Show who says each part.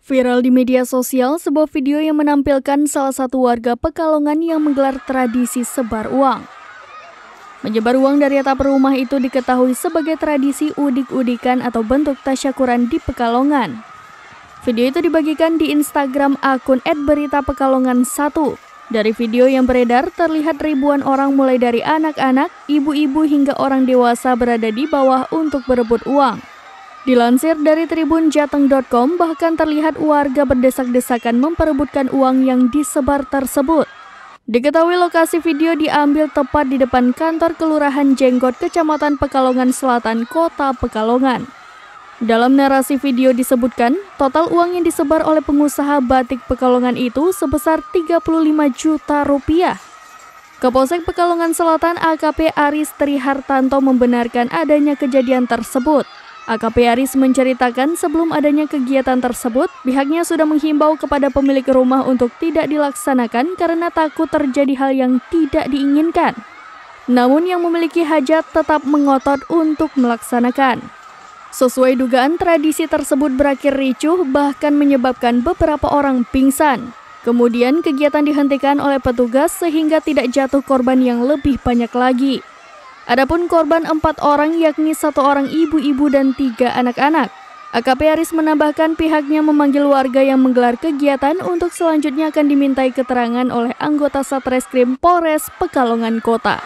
Speaker 1: Viral di media sosial sebuah video yang menampilkan salah satu warga Pekalongan yang menggelar tradisi sebar uang. Menyebar uang dari atap rumah itu diketahui sebagai tradisi udik-udikan atau bentuk tasyakuran di Pekalongan. Video itu dibagikan di Instagram akun @beritapekalongan1. Dari video yang beredar, terlihat ribuan orang mulai dari anak-anak, ibu-ibu hingga orang dewasa berada di bawah untuk berebut uang. Dilansir dari tribunjateng.com, bahkan terlihat warga berdesak-desakan memperebutkan uang yang disebar tersebut. Diketahui lokasi video diambil tepat di depan kantor Kelurahan Jenggot, Kecamatan Pekalongan Selatan, Kota Pekalongan. Dalam narasi video disebutkan, total uang yang disebar oleh pengusaha batik Pekalongan itu sebesar 35 juta rupiah. Kapolsek Pekalongan Selatan AKP Aris Trihartanto membenarkan adanya kejadian tersebut. AKP Aris menceritakan sebelum adanya kegiatan tersebut, pihaknya sudah menghimbau kepada pemilik rumah untuk tidak dilaksanakan karena takut terjadi hal yang tidak diinginkan. Namun yang memiliki hajat tetap mengotot untuk melaksanakan. Sesuai dugaan, tradisi tersebut berakhir ricuh bahkan menyebabkan beberapa orang pingsan. Kemudian kegiatan dihentikan oleh petugas sehingga tidak jatuh korban yang lebih banyak lagi. Adapun korban 4 orang, yakni 1 orang ibu-ibu dan 3 anak-anak. AKP Aris menambahkan pihaknya memanggil warga yang menggelar kegiatan untuk selanjutnya akan dimintai keterangan oleh anggota Satreskrim Polres Pekalongan Kota.